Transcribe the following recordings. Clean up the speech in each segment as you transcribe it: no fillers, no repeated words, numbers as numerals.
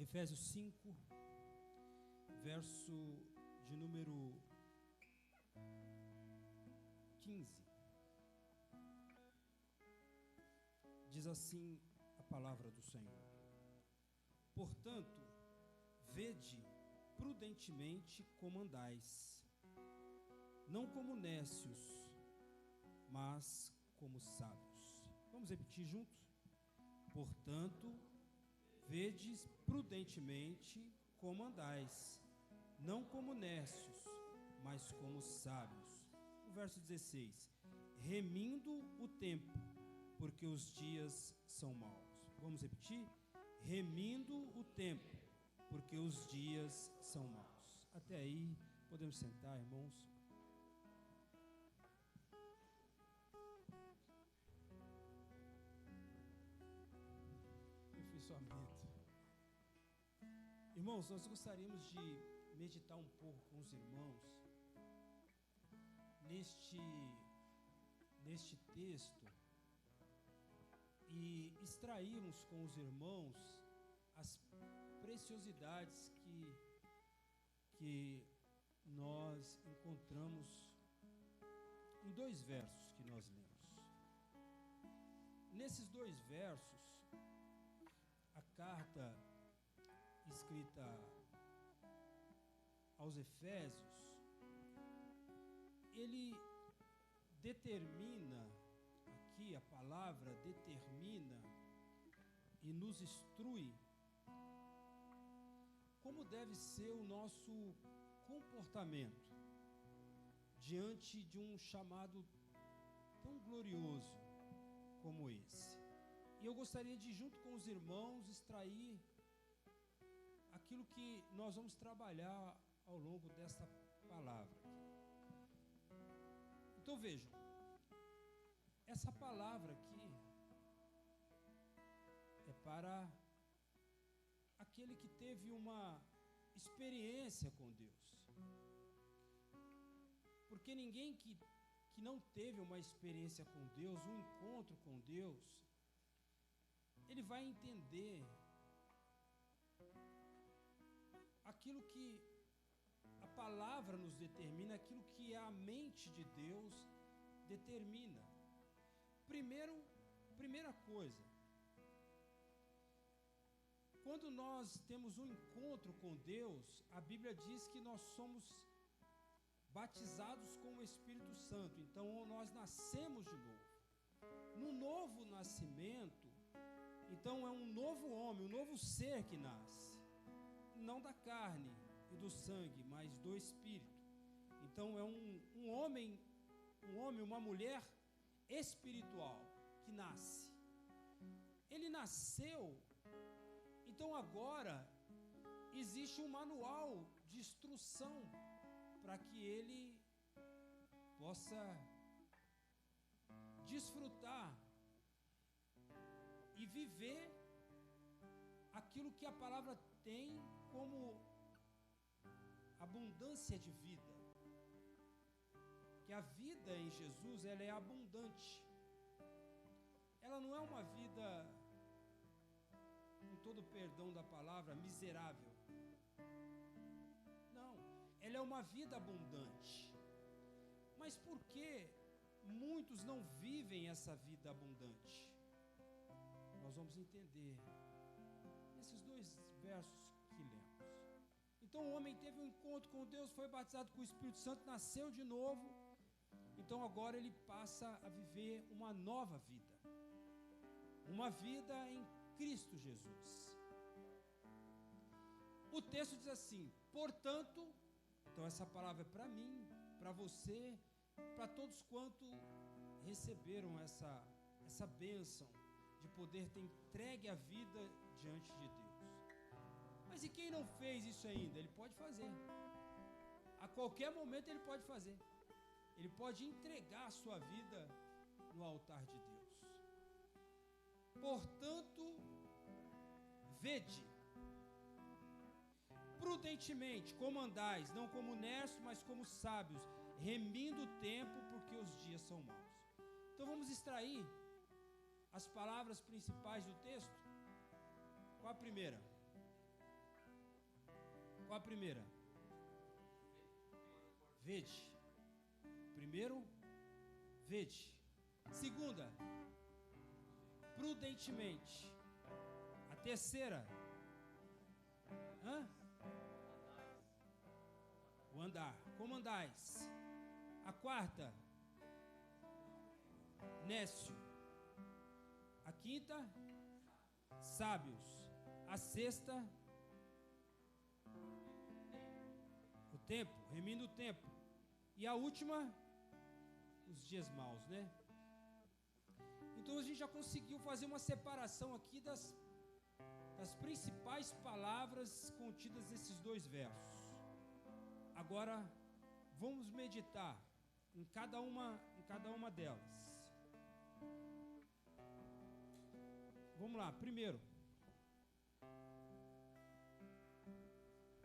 Efésios 5, verso de número 15. Diz assim a palavra do Senhor: portanto, vede prudentemente como andais, não como nécios, mas como sábios. Vamos repetir juntos? Portanto, vedes prudentemente como andais, não como nécios, mas como sábios. O verso 16: remindo o tempo, porque os dias são maus. Vamos repetir? Remindo o tempo, porque os dias são maus. Até aí, podemos sentar, irmãos. Aperfeiçoamento. Irmãos, nós gostaríamos de meditar um pouco com os irmãos neste texto e extrairmos com os irmãos as preciosidades que nós encontramos em dois versos que nós lemos. Nesses dois versos, a carta escrita aos Efésios, ele determina, aqui a palavra determina e nos instrui como deve ser o nosso comportamento diante de um chamado tão glorioso como esse. E eu gostaria de, junto com os irmãos, extrair aquilo que nós vamos trabalhar ao longo desta palavra. Então vejam, essa palavra aqui é para aquele que teve uma experiência com Deus. Porque ninguém que não teve uma experiência com Deus, um encontro com Deus, ele vai entender aquilo que a palavra nos determina, aquilo que a mente de Deus determina. Primeira coisa, quando nós temos um encontro com Deus, a Bíblia diz que nós somos batizados com o Espírito Santo. Então nós nascemos de novo. No novo nascimento, então é um novo homem, um novo ser que nasce, não da carne e do sangue, mas do Espírito. Então é um homem, uma mulher espiritual que nasce. Ele nasceu, então agora existe um manual de instrução para que ele possa desfrutar e viver aquilo que a palavra tem como abundância de vida. Que a vida em Jesus, ela é abundante. Ela não é uma vida, com todo o perdão da palavra, miserável. Não, ela é uma vida abundante. Mas por que muitos não vivem essa vida abundante? Nós vamos entender nesses dois versos que lemos. Então o homem teve um encontro com Deus, foi batizado com o Espírito Santo, nasceu de novo. Então agora ele passa a viver uma nova vida. Uma vida em Cristo Jesus. O texto diz assim: portanto, então essa palavra é para mim, para você, para todos quanto receberam essa bênção de poder ter entregue a vida diante de Deus. Mas e quem não fez isso ainda? Ele pode fazer. A qualquer momento ele pode fazer. Ele pode entregar a sua vida no altar de Deus. Portanto, vede prudentemente como andais, não como nécios, mas como sábios, remindo o tempo, porque os dias são maus. Então vamos extrair as palavras principais do texto. Qual a primeira? Qual a primeira? Vede. Primeiro, vede. Segunda, prudentemente. A terceira, o andar. Como andais? A quarta, nécio. A quinta, sábios. A sexta, o tempo, remindo o tempo. E a última, os dias maus, né? Então a gente já conseguiu fazer uma separação aqui das principais palavras contidas nesses dois versos. Agora vamos meditar em cada uma delas. Vamos lá, primeiro,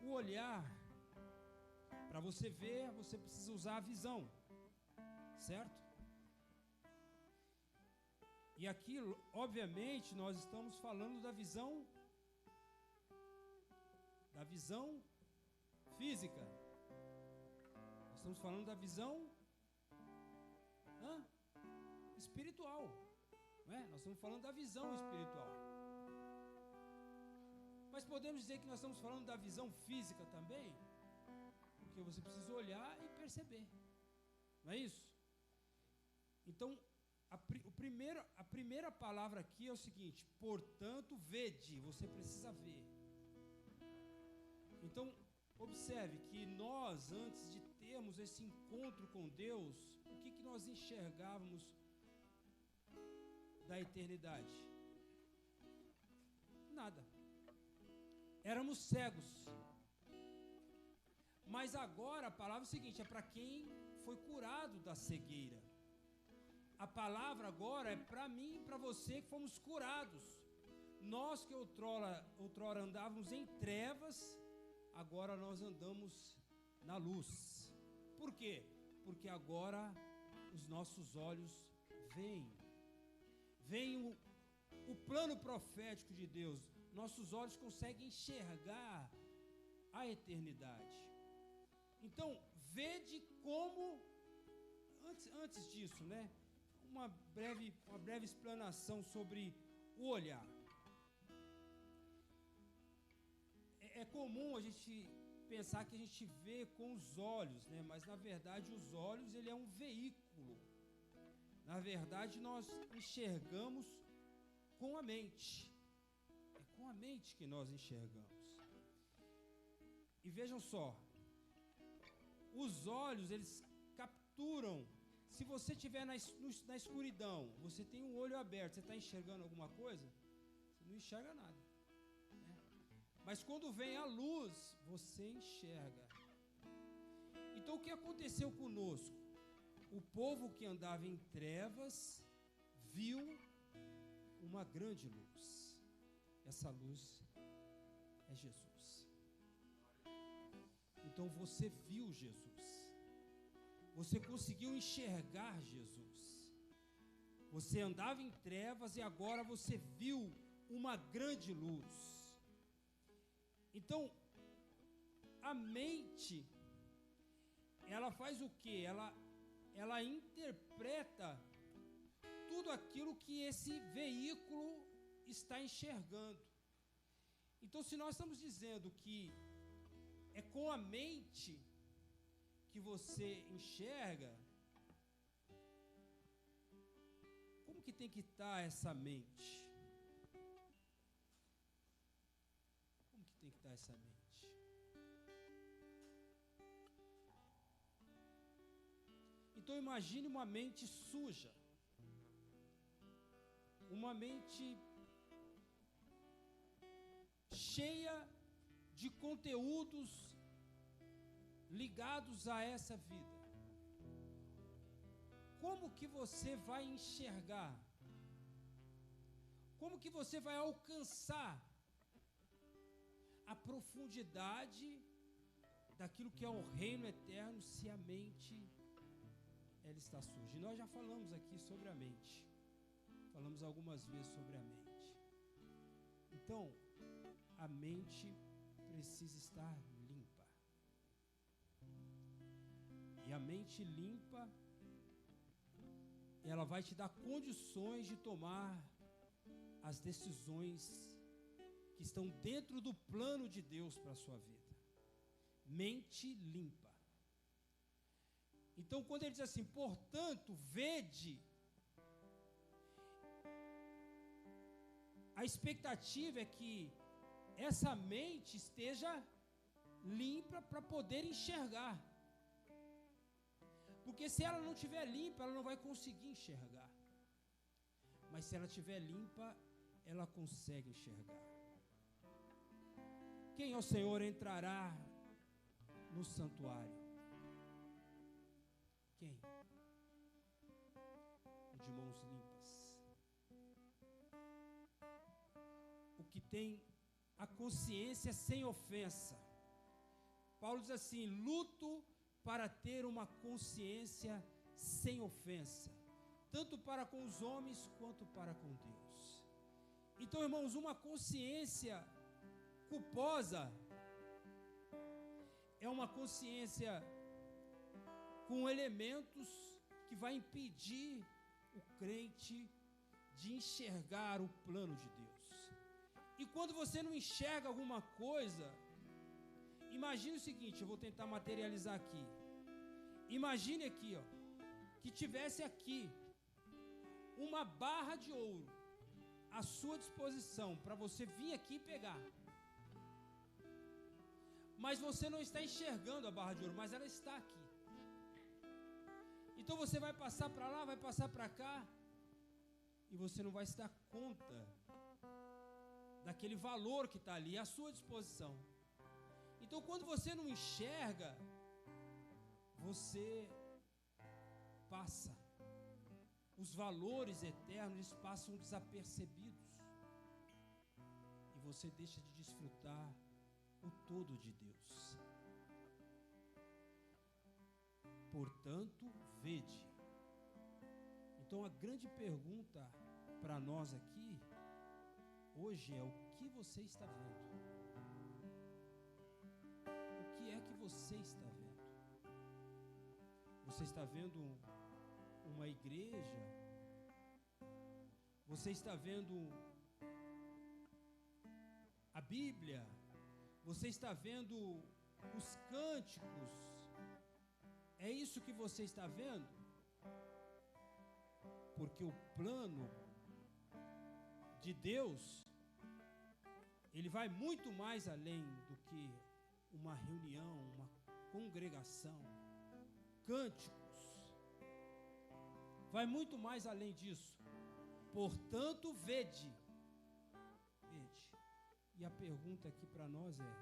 o olhar. Para você ver, você precisa usar a visão, certo? E aqui, obviamente, nós estamos falando da visão física. Nós estamos falando da visão espiritual, não é? Nós estamos falando da visão espiritual. Mas podemos dizer que nós estamos falando da visão física também? Porque você precisa olhar e perceber, não é isso? Então, a primeira palavra aqui é o seguinte: portanto, vede, você precisa ver. Então, observe que nós, antes de termos esse encontro com Deus, o que nós enxergávamos da eternidade? Nada. Éramos cegos. Mas agora a palavra é o seguinte: é para quem foi curado da cegueira. A palavra agora é para mim e para você que fomos curados. Nós que outrora andávamos em trevas, agora nós andamos na luz. Por quê? Porque agora os nossos olhos veem o plano profético de Deus. Nossos olhos conseguem enxergar a eternidade. Então, vede como, antes disso, né? Uma breve explanação sobre o olhar. É comum a gente pensar que a gente vê com os olhos, né? Mas na verdade os olhos, ele é um veículo. Na verdade nós enxergamos com a mente. É com a mente que nós enxergamos. E vejam só, os olhos, eles capturam. Se você estiver na escuridão, você tem um olho aberto, você está enxergando alguma coisa? Você não enxerga nada, né? Mas quando vem a luz, você enxerga. Então o que aconteceu conosco? O povo que andava em trevas viu uma grande luz. Essa luz é Jesus. Então você viu Jesus. Você conseguiu enxergar Jesus. Você andava em trevas e agora você viu uma grande luz. Então, a mente, ela faz o quê? Ela interpreta tudo aquilo que esse veículo está enxergando. Então, se nós estamos dizendo que é com a mente que você enxerga, como que tem que estar essa mente? Como que tem que estar essa mente? Então imagine uma mente suja, uma mente cheia de conteúdos ligados a essa vida. Como que você vai enxergar? Como que você vai alcançar a profundidade daquilo que é o reino eterno se a mente ela está suja? E nós já falamos aqui sobre a mente. Falamos algumas vezes sobre a mente. Então, a mente precisa estar limpa. E a mente limpa, ela vai te dar condições de tomar as decisões que estão dentro do plano de Deus para a sua vida. Mente limpa. Então, quando ele diz assim, portanto, vede, a expectativa é que essa mente esteja limpa para poder enxergar. Porque se ela não estiver limpa, ela não vai conseguir enxergar. Mas se ela estiver limpa, ela consegue enxergar. Quem ao Senhor entrará no santuário? Quem? O de mãos limpas. O que tem a consciência sem ofensa. Paulo diz assim, luto para ter uma consciência sem ofensa, tanto para com os homens quanto para com Deus. Então, irmãos, uma consciência culposa é uma consciência com elementos que vai impedir o crente de enxergar o plano de Deus. E quando você não enxerga alguma coisa, imagine o seguinte, eu vou tentar materializar aqui. Imagine aqui, ó, que tivesse aqui uma barra de ouro à sua disposição para você vir aqui e pegar. Mas você não está enxergando a barra de ouro, mas ela está aqui. Então você vai passar para lá, vai passar para cá, e você não vai se dar conta daquele valor que está ali à sua disposição. Então, quando você não enxerga, você passa. Os valores eternos passam desapercebidos. E você deixa de desfrutar o todo de Deus. Portanto, vede. Então, a grande pergunta para nós aqui, hoje, é o que você está vendo? O que é que você está vendo? Você está vendo uma igreja? Você está vendo a Bíblia? Você está vendo os cânticos? É isso que você está vendo? Porque o plano de Deus, ele vai muito mais além do que uma reunião, uma congregação, cânticos. Vai muito mais além disso. Portanto, vede. Vede. E a pergunta aqui para nós é: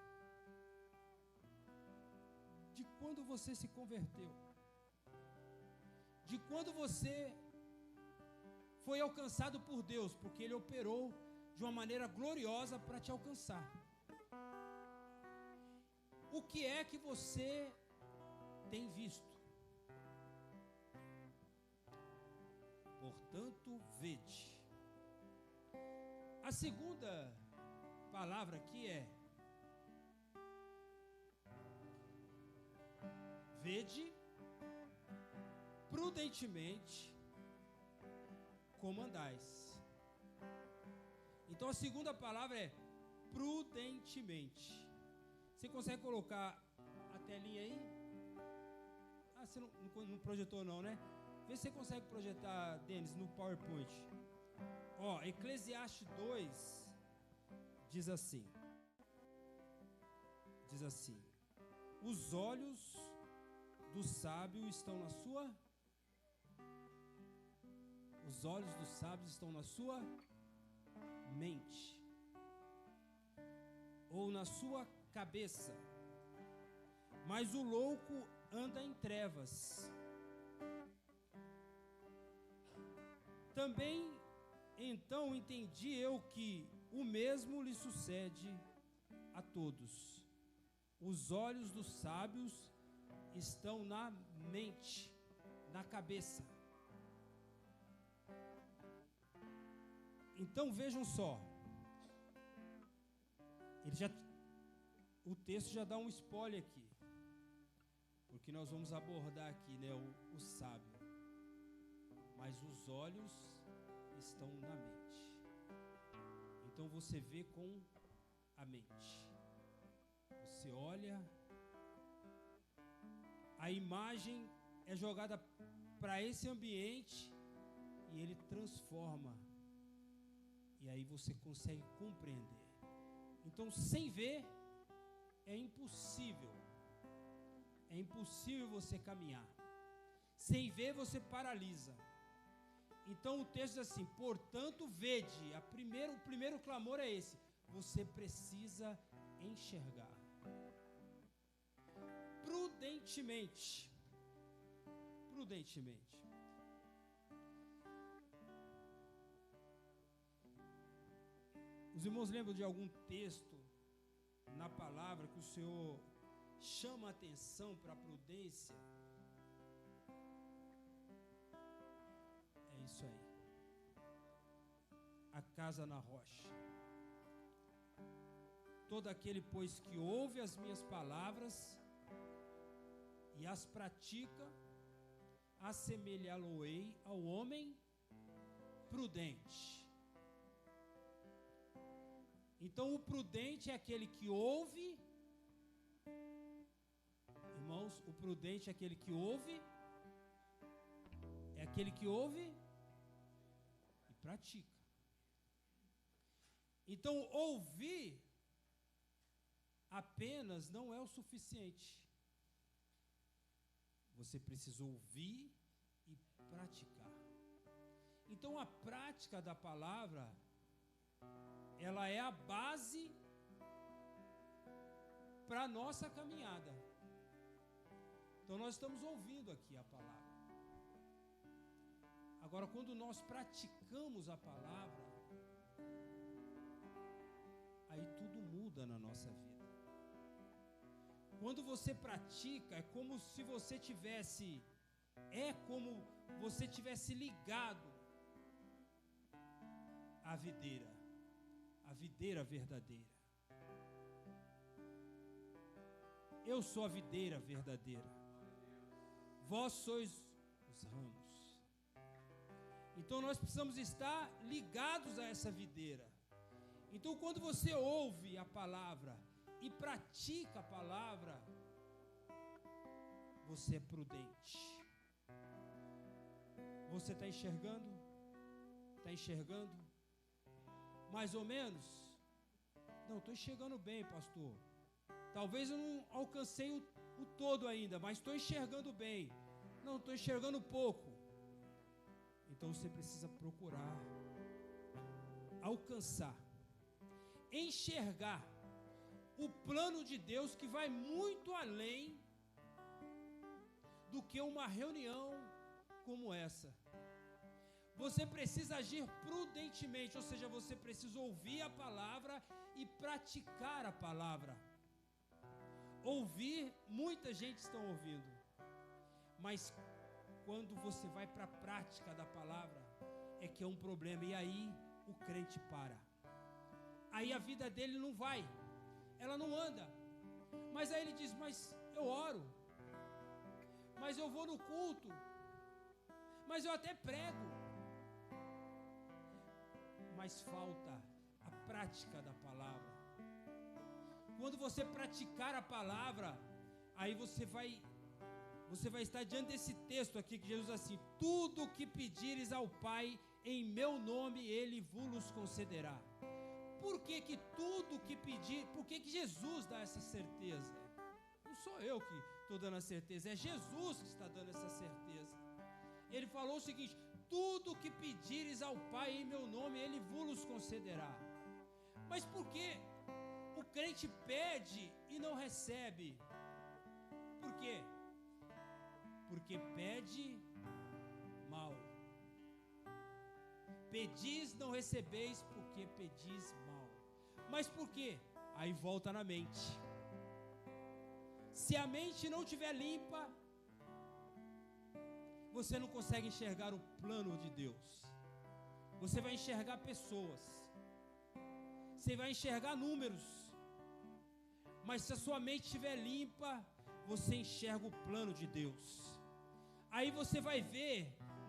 de quando você se converteu? De quando você foi alcançado por Deus? Porque Ele operou de uma maneira gloriosa para te alcançar. O que é que você tem visto? Portanto, vede. A segunda palavra aqui é vede prudentemente como andais. Então a segunda palavra é prudentemente. Você consegue colocar a telinha aí? Ah, você não projetou não, né? Vê se você consegue projetar, Denis, no PowerPoint. Ó, Eclesiastes 2 diz assim. Diz assim: os olhos do sábio estão na sua... Os olhos dos sábios estão na sua mente, ou na sua cabeça, mas o louco anda em trevas. Também então entendi eu que o mesmo lhe sucede a todos. Os olhos dos sábios estão na mente, na cabeça. Então vejam só, o texto já dá um spoiler aqui, porque nós vamos abordar aqui, né, o sábio. Mas os olhos estão na mente. Então você vê com a mente. Você olha, a imagem é jogada para esse ambiente e ele transforma. E aí você consegue compreender. Então, sem ver, é impossível. É impossível você caminhar. Sem ver, você paralisa. Então o texto diz assim: portanto, vede. O primeiro clamor é esse. Você precisa enxergar. Prudentemente. Prudentemente. Os irmãos lembram de algum texto na palavra que o Senhor chama a atenção para a prudência? É isso aí. A casa na rocha. Todo aquele, pois, que ouve as minhas palavras e as pratica, assemelhá-lo-ei ao homem prudente. Então o prudente é aquele que ouve. Irmãos, o prudente é aquele que ouve. É aquele que ouve e pratica. Então ouvir apenas não é o suficiente. Você precisa ouvir e praticar. Então a prática da palavra, ela é a base para a nossa caminhada. Então nós estamos ouvindo aqui a palavra. Agora, quando nós praticamos a palavra, aí tudo muda na nossa vida. Quando você pratica, é como se você tivesse ligado à videira. A videira verdadeira. Eu sou a videira verdadeira. Vós sois os ramos. Então nós precisamos estar ligados a essa videira. Então quando você ouve a palavra e pratica a palavra, você é prudente. Você está enxergando? Está enxergando? Mais ou menos? Não, estou enxergando bem, pastor. Talvez eu não alcancei o todo ainda, mas estou enxergando bem. Não, estou enxergando pouco. Então você precisa procurar alcançar, enxergar o plano de Deus, que vai muito além do que uma reunião como essa. Você precisa agir prudentemente, ou seja, você precisa ouvir a palavra e praticar a palavra. Ouvir, muita gente está ouvindo, mas quando você vai para a prática da palavra, é que é um problema, e aí o crente para. Aí a vida dele não vai, ela não anda. Mas aí ele diz: mas eu oro, mas eu vou no culto, mas eu até prego. Mas falta a prática da palavra. Quando você praticar a palavra, aí você vai estar diante desse texto aqui que Jesus diz assim: tudo o que pedires ao Pai em meu nome, Ele vos concederá. Por que que tudo que pedir, por que que Jesus dá essa certeza? Não sou eu que estou dando a certeza, é Jesus que está dando essa certeza. Ele falou o seguinte: tudo que pedires ao Pai em meu nome, Ele vos concederá. Mas por que o crente pede e não recebe? Por quê? Porque pede mal. Pedis, não recebeis, porque pedis mal. Mas por quê? Aí volta na mente. Se a mente não estiver limpa, você não consegue enxergar o plano de Deus. Você vai enxergar pessoas, você vai enxergar números, mas se a sua mente estiver limpa, você enxerga o plano de Deus. Aí você vai ver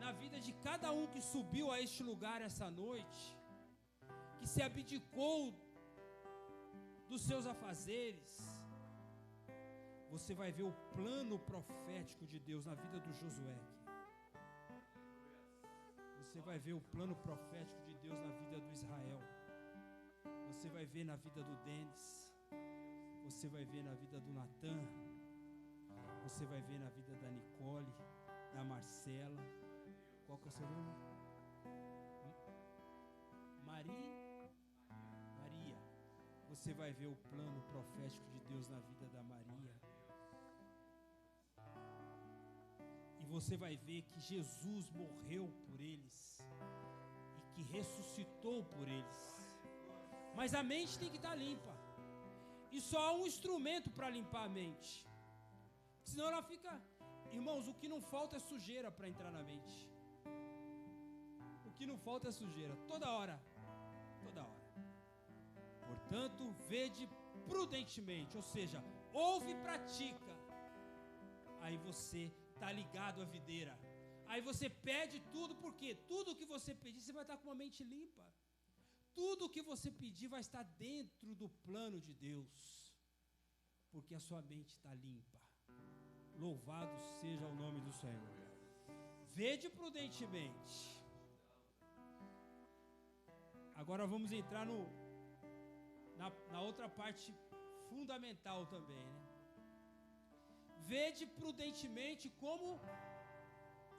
na vida de cada um que subiu a este lugar essa noite, que se abdicou dos seus afazeres, você vai ver o plano profético de Deus na vida do Josué. Você vai ver o plano profético de Deus na vida do Israel. Você vai ver na vida do Denis. Você vai ver na vida do Natan. Você vai ver na vida da Nicole, da Marcela. Qual que é o seu nome? Maria. Você vai ver o plano profético de Deus na vida da Maria. E você vai ver que Jesus morreu por eles e que ressuscitou por eles. Mas a mente tem que estar limpa. E só há um instrumento para limpar a mente. Senão ela fica... Irmãos, o que não falta é sujeira para entrar na mente. O que não falta é sujeira. Toda hora. Portanto, vede prudentemente. Ou seja, ouve e pratica. Aí você está ligado à videira. Aí você pede tudo, porque tudo que você pedir, você vai estar com uma mente limpa. Tudo que você pedir vai estar dentro do plano de Deus, porque a sua mente está limpa. Louvado seja o nome do Senhor. Vede prudentemente. Agora vamos entrar na outra parte fundamental também, né? Vede prudentemente como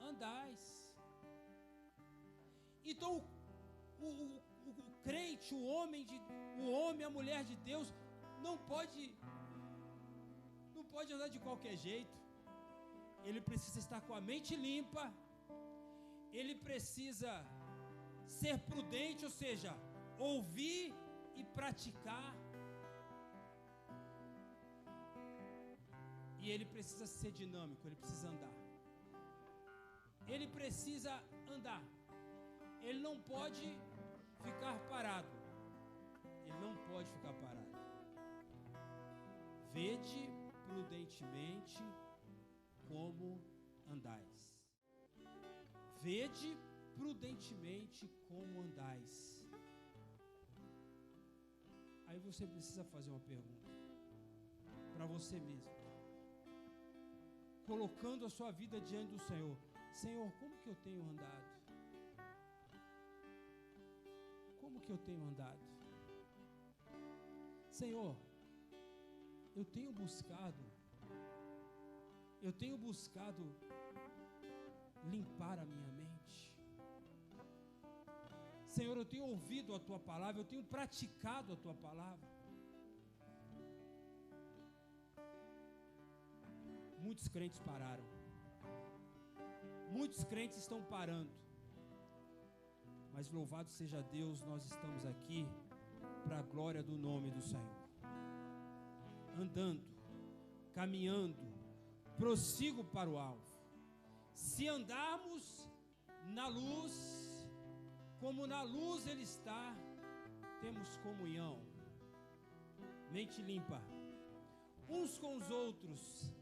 andais. Então o crente, o homem, a mulher de Deus não pode andar de qualquer jeito. Ele precisa estar com a mente limpa. Ele precisa ser prudente, ou seja, ouvir e praticar. E ele precisa ser dinâmico, ele precisa andar. Ele precisa andar. Ele não pode ficar parado. Ele não pode ficar parado. Vede prudentemente como andais. Vede prudentemente como andais. Aí você precisa fazer uma pergunta para você mesmo, colocando a sua vida diante do Senhor. Senhor, como que eu tenho andado? Como que eu tenho andado? Senhor, eu tenho buscado limpar a minha mente. Senhor, eu tenho ouvido a Tua palavra, eu tenho praticado a Tua palavra. Muitos crentes pararam. Muitos crentes estão parando. Mas louvado seja Deus, nós estamos aqui para a glória do nome do Senhor. Andando, caminhando, prossigo para o alvo. Se andarmos na luz, como na luz Ele está, temos comunhão, mente limpa, uns com os outros,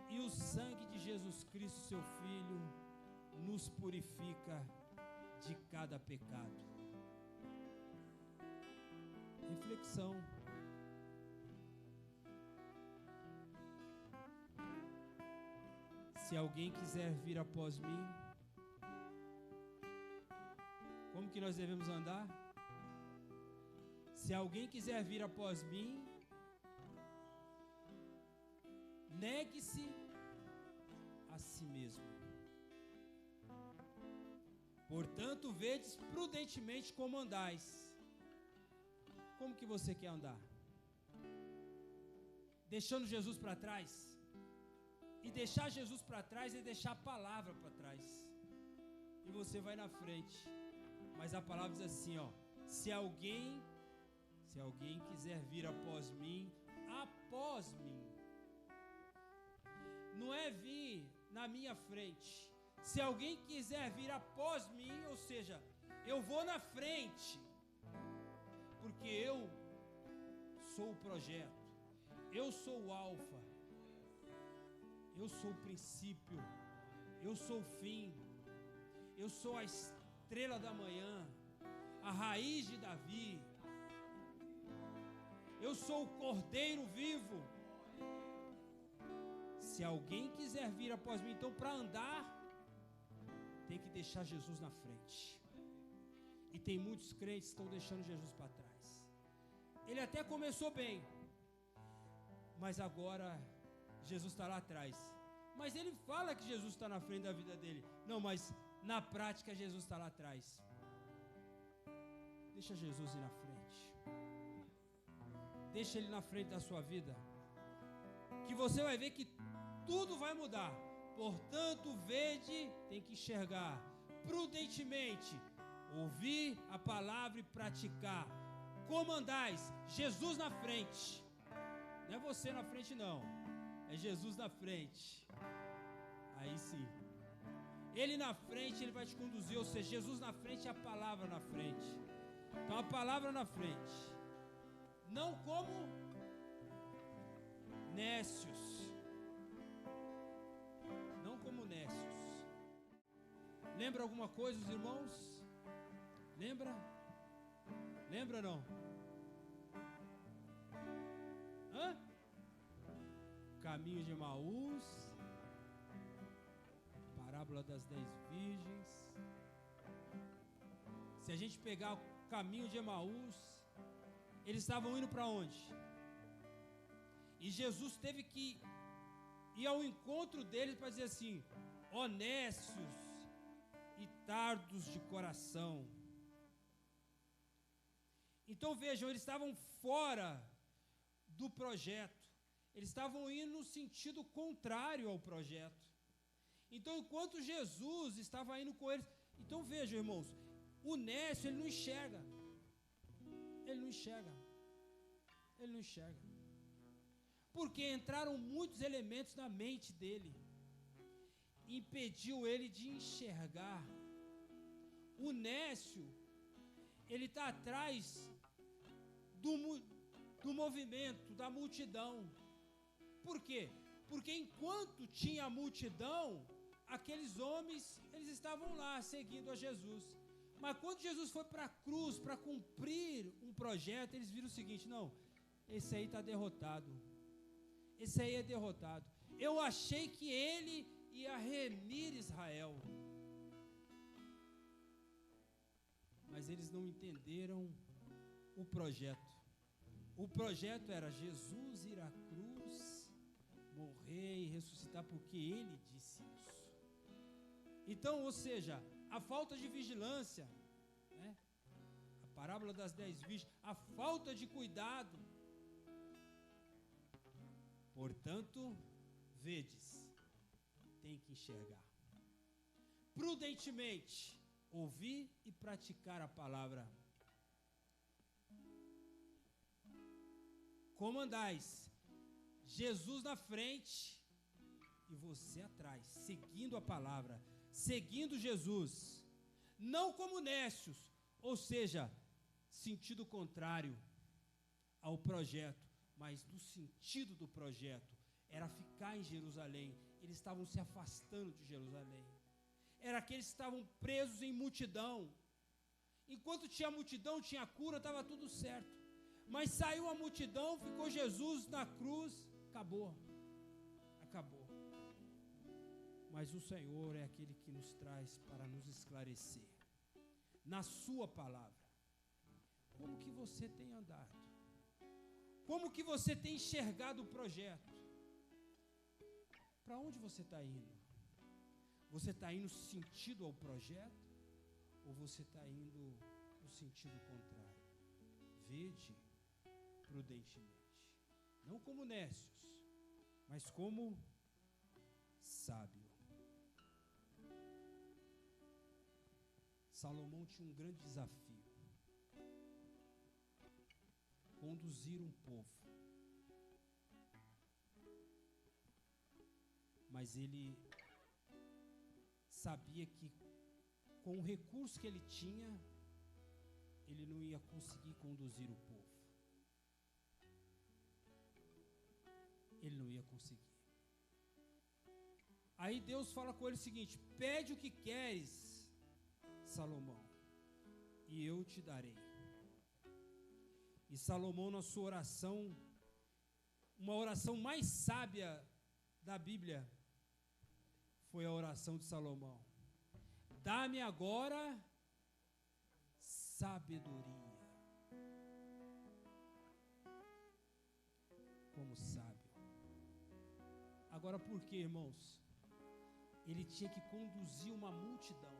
e o sangue de Jesus Cristo, seu Filho, nos purifica de cada pecado. Reflexão. Se alguém quiser vir após mim, como que nós devemos andar? Se alguém quiser vir após mim, negue-se a si mesmo. Portanto, vedes prudentemente como andais. Como que você quer andar? Deixando Jesus para trás? E deixar Jesus para trás é deixar a palavra para trás. E você vai na frente. Mas a palavra diz assim, ó: se alguém quiser vir após mim, não é vir na minha frente. Se alguém quiser vir após mim, ou seja, eu vou na frente, porque eu sou o projeto, eu sou o alfa, Eu sou o princípio, eu sou o fim, eu sou a estrela da manhã, a raiz de Davi, eu sou o cordeiro vivo. Se alguém quiser vir após mim, então para andar, tem que deixar Jesus na frente. E tem muitos crentes que estão deixando Jesus para trás. Ele até começou bem, mas agora Jesus está lá atrás. Mas ele fala que Jesus está na frente da vida dele. Não, mas na prática Jesus está lá atrás. Deixa Jesus ir na frente. Deixa ele na frente da sua vida, que você vai ver que tudo vai mudar. Portanto, vede, tem que enxergar prudentemente, ouvir a palavra e praticar. Como andais? Jesus na frente. Não é você na frente não, é Jesus na frente. Aí sim, Ele na frente, Ele vai te conduzir. Ou seja, Jesus na frente e a palavra na frente. Então a palavra na frente, não como nécios, não como nécios. Lembra alguma coisa, os irmãos? Lembra? Lembra não? Hã? Caminho de Emaús, parábola das 10 virgens. Se a gente pegar o caminho de Emaús, eles estavam indo para onde? E Jesus teve que ir ao encontro deles para dizer assim: honestos e tardos de coração. Então vejam, eles estavam fora do projeto, eles estavam indo no sentido contrário ao projeto. Então, enquanto Jesus estava indo com eles, então vejam, irmãos, o nécio, ele não enxerga, ele não enxerga, ele não enxerga, porque entraram muitos elementos na mente dele, impediu ele de enxergar. O nécio, ele está atrás do movimento, da multidão. Por quê? Porque enquanto tinha a multidão, aqueles homens, eles estavam lá seguindo a Jesus. Mas quando Jesus foi para a cruz para cumprir um projeto, eles viram o seguinte: não, esse aí está derrotado, esse aí é derrotado. Eu achei que ele ia remir Israel, mas eles não entenderam o projeto. O projeto era Jesus ir à cruz, morrer e ressuscitar, porque ele disse isso. Então, ou seja, a falta de vigilância, né? A parábola das 10 virgens, a falta de cuidado. Portanto, vedes, tem que enxergar. Prudentemente, ouvir e praticar a palavra. Como andais? Jesus na frente e você atrás, seguindo a palavra, seguindo Jesus, não como nécios, ou seja, sentido contrário ao projeto, mas do sentido do projeto, era ficar em Jerusalém. Eles estavam se afastando de Jerusalém, era aqueles que estavam presos em multidão. Enquanto tinha multidão, tinha cura, estava tudo certo. Mas saiu a multidão, ficou Jesus na cruz, acabou. Mas o Senhor é aquele que nos traz para nos esclarecer na sua palavra. Como que você tem andado? Como que você tem enxergado o projeto? Para onde você está indo? Você está indo sentido ao projeto? Ou você está indo no sentido contrário? Vede prudentemente, não como nécios, mas como sábio. Salomão tinha um grande desafio: conduzir um povo. Mas ele sabia que com o recurso que ele tinha, ele não ia conseguir conduzir o povo. Ele não ia conseguir. Aí Deus fala com ele o seguinte: pede o que queres, Salomão, e eu te darei. E Salomão, na sua oração, uma oração mais sábia da Bíblia, foi a oração de Salomão: dá-me agora sabedoria. Como sábio. Agora, por quê, irmãos? Ele tinha que conduzir uma multidão.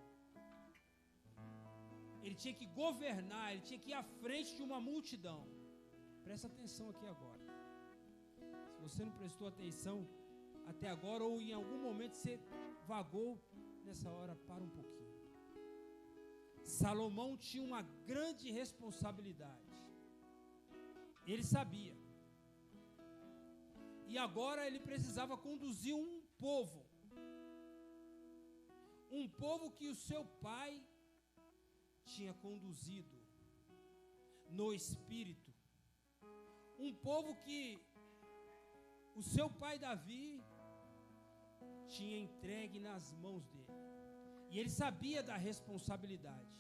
Ele tinha que governar, ele tinha que ir à frente de uma multidão. Presta atenção aqui agora. Se você não prestou atenção até agora, ou em algum momento você vagou, nessa hora, para um pouquinho. Salomão tinha uma grande responsabilidade. Ele sabia. E agora ele precisava conduzir um povo. Um povo que o seu pai tinha conduzido no espírito. Um povo que o seu pai Davi tinha entregue nas mãos dele. E ele sabia da responsabilidade.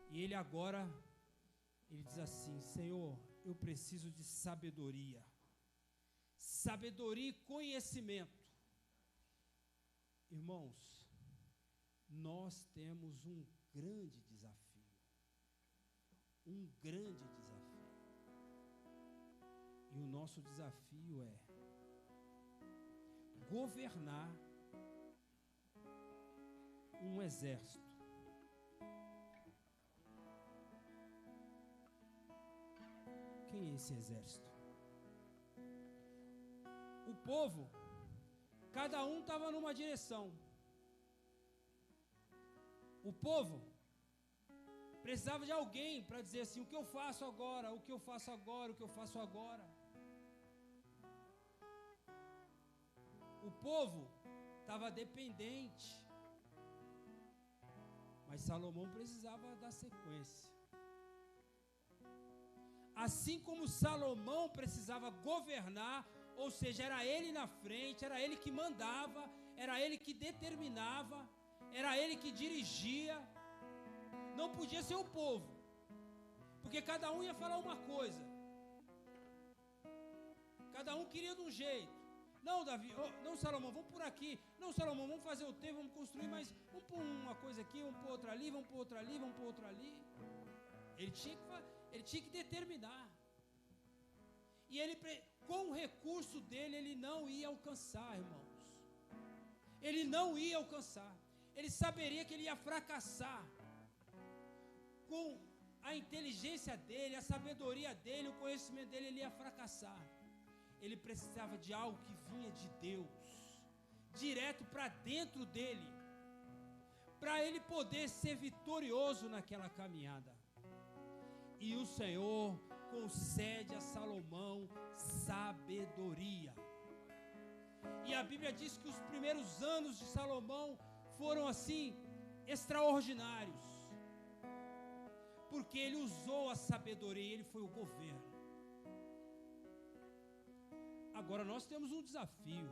E ele agora, ele diz assim: Senhor, eu preciso de sabedoria. Sabedoria e conhecimento. Irmãos, nós temos um grande desafio. Um grande desafio. E o nosso desafio é governar um exército. Quem é esse exército? O povo, cada um estava numa direção. O povo precisava de alguém para dizer assim: o que eu faço agora, o que eu faço agora, o que eu faço agora. O povo estava dependente. Mas Salomão precisava dar sequência. Assim como Salomão precisava governar, ou seja, era ele na frente, era ele que mandava, era ele que determinava, era ele que dirigia. Não podia ser o povo, porque cada um ia falar uma coisa. Cada um queria de um jeito. Não, Davi, não, Salomão, vamos por aqui. Não, Salomão, vamos fazer o templo, vamos construir, mas vamos pôr uma coisa aqui, vamos pôr outra ali, vamos pôr outra ali, vamos pôr outra ali. Ele tinha que determinar. E ele, com o recurso dele, ele não ia alcançar, irmãos. Ele não ia alcançar. Ele saberia que ele ia fracassar. Com a inteligência dele, a sabedoria dele, o conhecimento dele, ele ia fracassar. Ele precisava de algo que vinha de Deus, direto para dentro dele, para ele poder ser vitorioso naquela caminhada. E o Senhor concede a Salomão sabedoria. E a Bíblia diz que os primeiros anos de Salomão foram assim extraordinários, porque ele usou a sabedoria, ele foi o governo. Agora nós temos um desafio.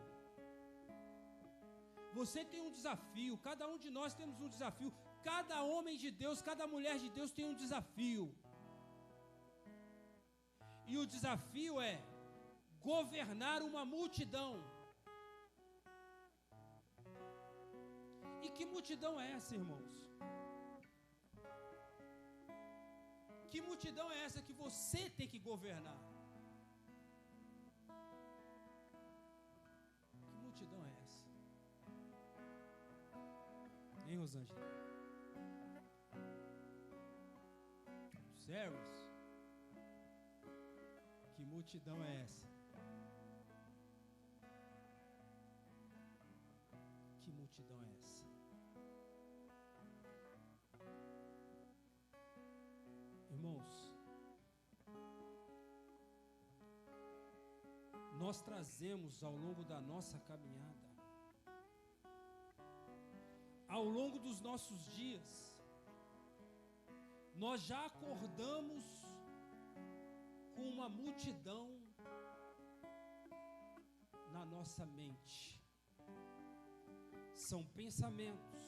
Você tem um desafio, cada um de nós temos um desafio. Cada homem de Deus, cada mulher de Deus tem um desafio. E o desafio é governar uma multidão. E que multidão é essa, irmãos? Que multidão é essa que você tem que governar? Que multidão é essa? Hein, Rosângela? Servos? Que multidão é essa? Que multidão é essa? Irmãos, nós trazemos ao longo da nossa caminhada, ao longo dos nossos dias, nós já acordamos com uma multidão na nossa mente. são pensamentos,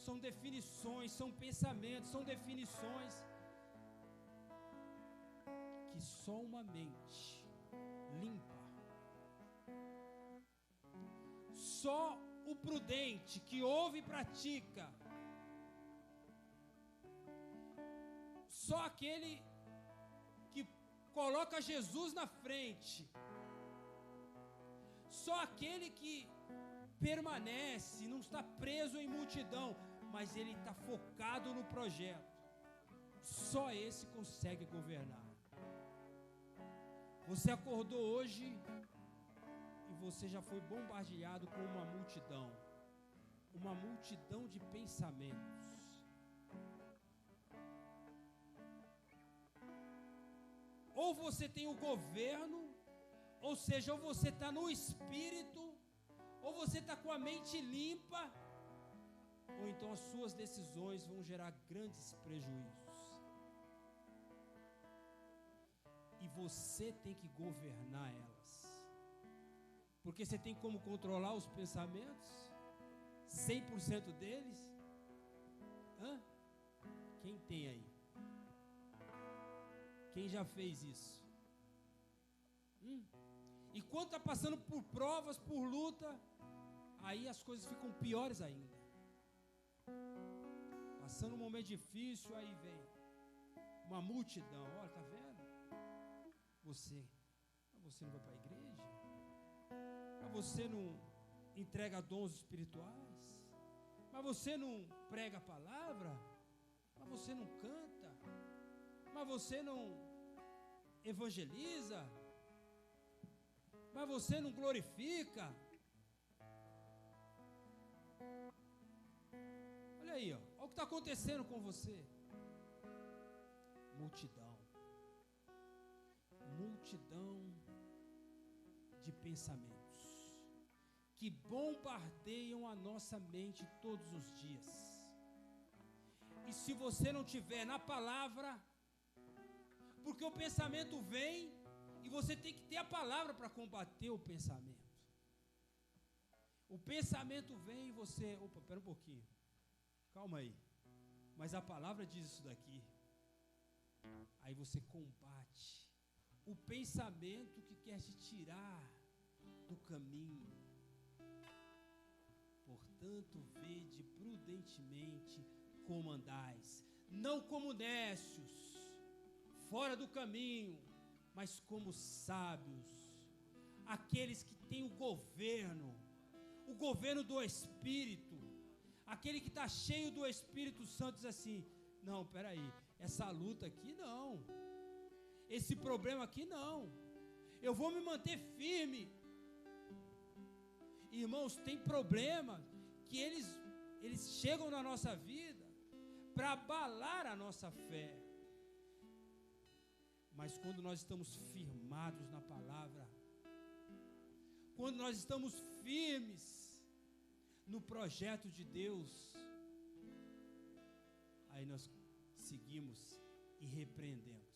são definições, são pensamentos, são definições que só uma mente limpa, só o prudente que ouve e pratica, só aquele que coloca Jesus na frente, só aquele que permanece, não está preso em multidão, mas ele está focado no projeto, só esse consegue governar. Você acordou hoje e você já foi bombardeado com uma multidão de pensamentos. Ou você tem o governo, ou seja, ou você está no espírito, ou você está com a mente limpa, ou então as suas decisões vão gerar grandes prejuízos. E você tem que governar elas. Porque você tem como controlar os pensamentos? 100% deles? Quem tem aí? Quem já fez isso? E quando está passando por provas, por luta, aí as coisas ficam piores ainda. Passando um momento difícil, aí vem uma multidão. Olha, tá vendo? Você não vai para a igreja? Mas você não entrega dons espirituais? Mas você não prega a palavra? Mas você não canta? Mas você não evangeliza? Mas você não glorifica? Olha aí, olha o que está acontecendo com você. Multidão de pensamentos que bombardeiam a nossa mente todos os dias. E se você não tiver na palavra, porque o pensamento vem e você tem que ter a palavra para combater o pensamento. O pensamento vem e você, espera um pouquinho, calma aí, mas a palavra diz isso daqui. Aí você combate o pensamento que quer te tirar do caminho. Portanto, vede prudentemente como andais, não como nécios, fora do caminho, mas como sábios, aqueles que têm o governo do Espírito, aquele que está cheio do Espírito Santo, diz assim: não, peraí, essa luta aqui não, esse problema aqui não, eu vou me manter firme. Irmãos, tem problema que eles chegam na nossa vida para abalar a nossa fé, mas quando nós estamos firmados na palavra, quando nós estamos firmes no projeto de Deus, aí nós seguimos e repreendemos.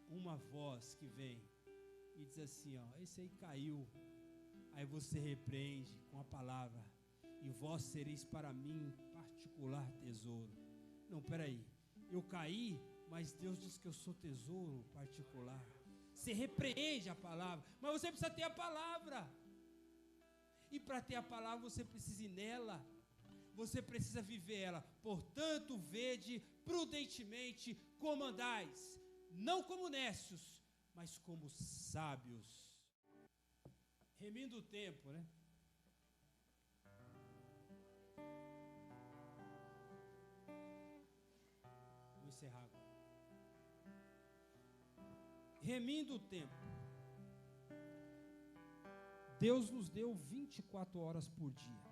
Uma voz que vem e diz assim, esse aí caiu. Aí você repreende com a palavra: e vós sereis para mim particular tesouro. Não, peraí, eu caí, mas Deus diz que eu sou tesouro particular. Você repreende a palavra, mas você precisa ter a palavra. E para ter a palavra você precisa ir nela, você precisa viver ela. Portanto, vede prudentemente como andais, não como nécios, mas como sábios. Remindo o tempo, né? Vou encerrar agora. Remindo o tempo. Deus nos deu 24 horas por dia.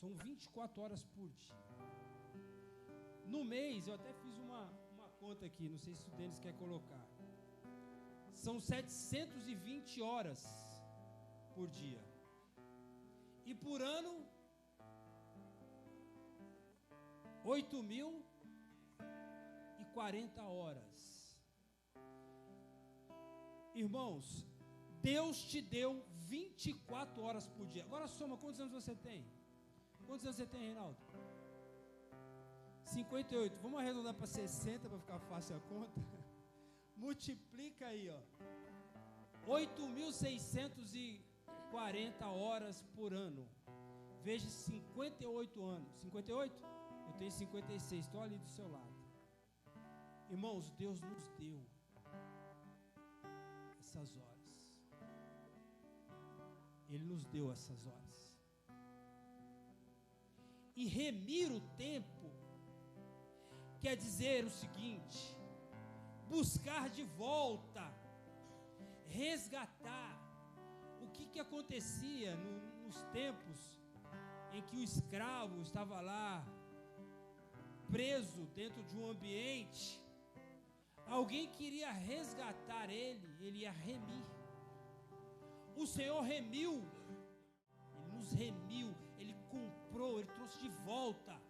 São 24 horas por dia. No mês, eu até fiz uma conta aqui, não sei se o Denis quer colocar. São 720 horas por dia. E por ano, 8.040 horas. Irmãos, Deus te deu 24 horas por dia. Agora soma, quantos anos você tem? Quantos anos você tem, Reinaldo? 58. Vamos arredondar para 60 para ficar fácil a conta. Multiplica aí, ó. 8.640 horas por ano. Veja, 58 anos. 58? Eu tenho 56, estou ali do seu lado. Irmãos, Deus nos deu essas horas. Ele nos deu essas horas. E remir o tempo quer dizer o seguinte: buscar de volta, resgatar. O que acontecia nos tempos em que o escravo estava lá, preso dentro de um ambiente, alguém queria resgatar ele ia remir. O Senhor remiu, Ele nos remiu, Ele comprou, Ele trouxe de volta.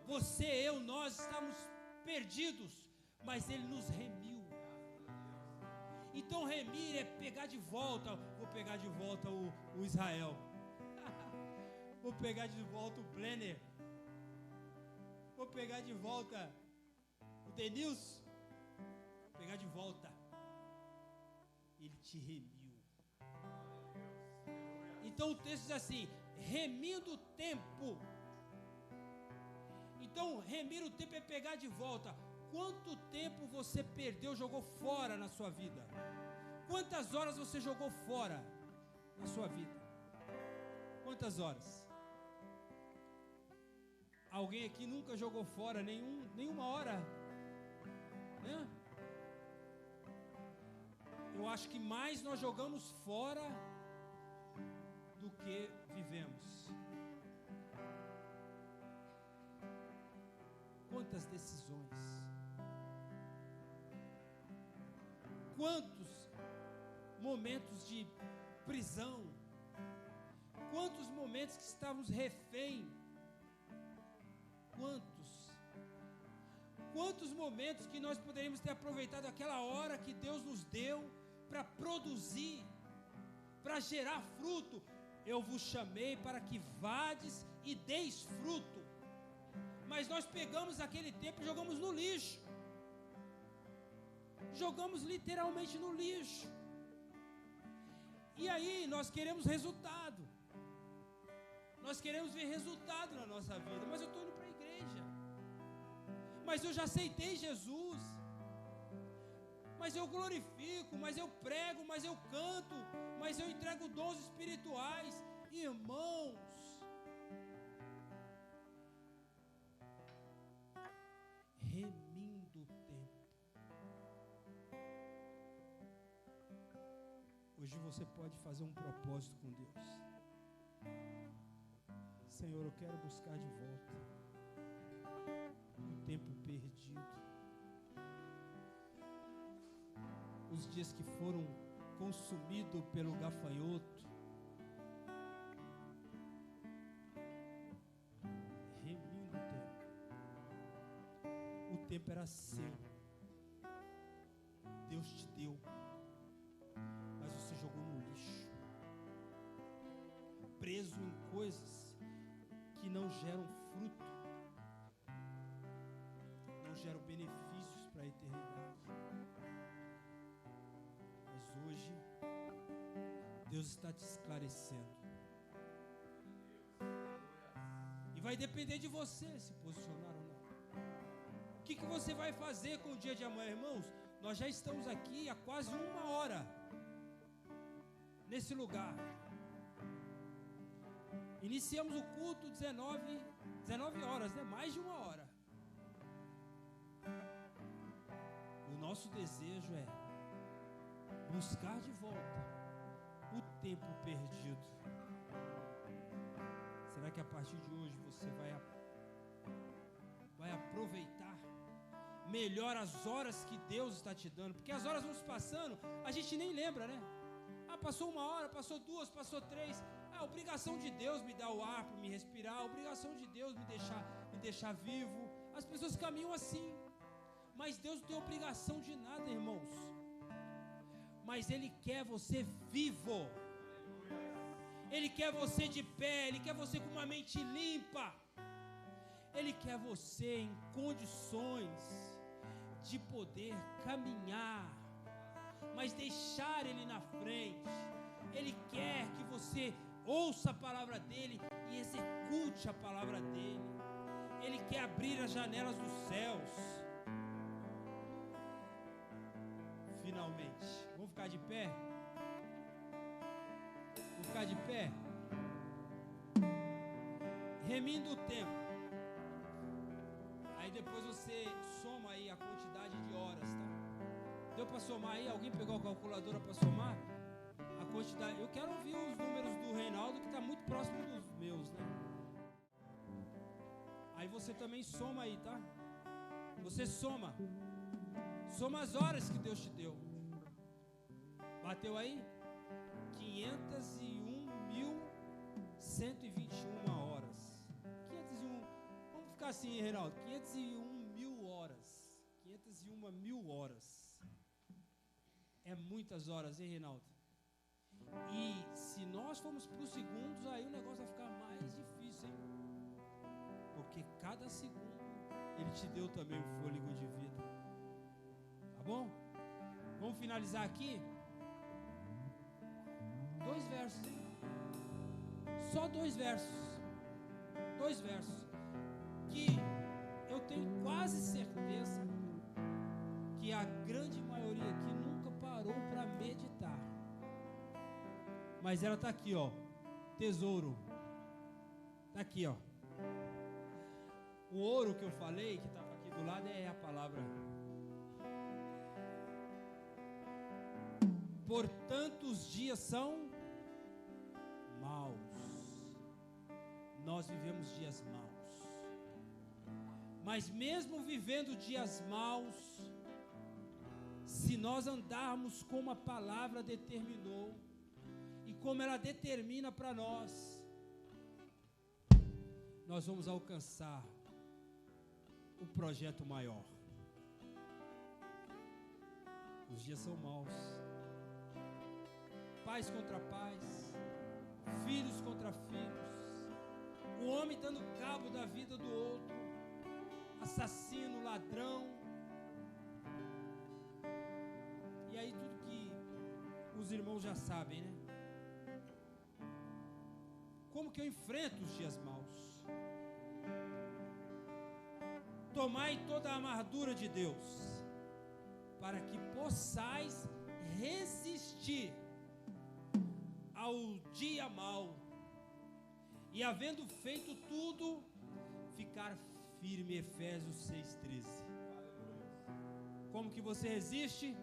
Você, eu, nós estamos perdidos, mas Ele nos remiu. Então remir é pegar de volta. Vou pegar de volta o Israel. Vou pegar de volta o Blenner. Vou pegar de volta o Denilson. Vou pegar de volta. Ele te remiu. Então o texto diz assim: remindo o tempo. Então remir o tempo é pegar de volta. Quanto tempo você perdeu, jogou fora na sua vida? Quantas horas você jogou fora na sua vida? Quantas horas? Alguém aqui nunca jogou fora nenhuma hora? Né? Eu acho que mais nós jogamos fora do que vivemos. Quantas decisões? Quantos momentos de prisão? Quantos momentos que estávamos refém? Quantos momentos que nós poderíamos ter aproveitado aquela hora que Deus nos deu para produzir, para gerar fruto? Eu vos chamei para que vades e deis fruto. Mas nós pegamos aquele tempo e jogamos no lixo. Jogamos literalmente no lixo. E aí nós queremos resultado. Nós queremos ver resultado na nossa vida. Mas eu estou indo para a igreja. Mas eu já aceitei Jesus. Mas eu glorifico, mas eu prego, mas eu canto, mas eu entrego dons espirituais. Irmãos, remindo o tempo. Hoje você pode fazer um propósito com Deus. Senhor, eu quero buscar de volta o tempo perdido, os dias que foram consumidos pelo gafanhoto. Remindo o tempo. O tempo era seu. Deus te deu, mas você jogou no lixo, preso em coisas que não geram fruto, não geram benefícios para a eternidade. Mas hoje Deus está te esclarecendo, e vai depender de você se posicionar ou não. O que você vai fazer com o dia de amanhã, irmãos? Nós já estamos aqui há quase 1 hora nesse lugar. Iniciamos o culto 19 horas, né? Mais de 1 hora. O nosso desejo é buscar de volta o tempo perdido. Será que a partir de hoje você vai aproveitar melhor as horas que Deus está te dando? Porque as horas vão se passando, a gente nem lembra, né? Passou 1 hora, passou 2, passou 3. A obrigação de Deus me dar o ar para me respirar, a obrigação de Deus me deixar vivo. As pessoas caminham assim, mas Deus não tem obrigação de nada, irmãos. mas Ele quer você vivo. Ele quer você de pé, Ele quer você com uma mente limpa. Ele quer você em condições de poder caminhar, mas deixar Ele na frente. Ele quer que você ouça a palavra dEle e execute a palavra dEle. Ele quer abrir as janelas dos céus. Finalmente, vamos ficar de pé? Vamos ficar de pé? Remindo o tempo. Aí depois você soma aí a quantidade de horas, tá? Deu para somar aí? Alguém pegou a calculadora para somar? A quantidade. Eu quero ouvir os números do Reinaldo, que está muito próximo dos meus, né? Aí você também soma aí, tá? Você soma. Soma as horas que Deus te deu. Bateu aí? 501.121 horas. 501. Vamos ficar assim, Reinaldo. 501.000 horas. 501.000 horas. É muitas horas, hein, Reinaldo? E se nós formos para os segundos, aí o negócio vai ficar mais difícil, hein? Porque cada segundo Ele te deu também o fôlego de vida. Tá bom? Vamos finalizar aqui? 2 versos, hein? Só 2 versos. 2 versos. Que eu tenho quase certeza que a grande maioria aqui nunca parou para meditar. Mas ela está aqui, ó. Tesouro. Está aqui, ó. O ouro que eu falei, que estava aqui do lado, é a palavra. Portanto, os dias são maus. Nós vivemos dias maus. Mas mesmo vivendo dias maus, se nós andarmos como a palavra determinou, e como ela determina para nós, nós vamos alcançar o projeto maior. Os dias são maus. Pais contra pais, filhos contra filhos, o homem dando cabo da vida do outro, assassino, ladrão. E aí tudo que os irmãos já sabem, né? Como que eu enfrento os dias maus? Tomai toda a armadura de Deus, para que possais resistir ao dia mau, e havendo feito tudo, ficar firme. Efésios 6,13. Como que você resiste?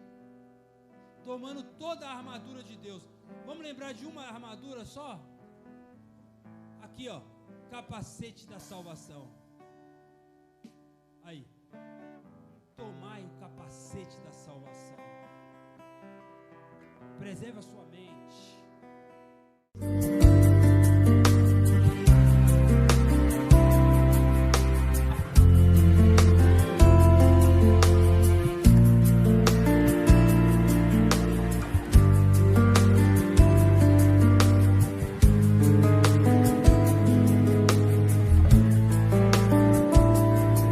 Tomando toda a armadura de Deus. Vamos lembrar de uma armadura só? Aqui, ó, capacete da salvação. Aí, tomai o capacete da salvação. Preserve a sua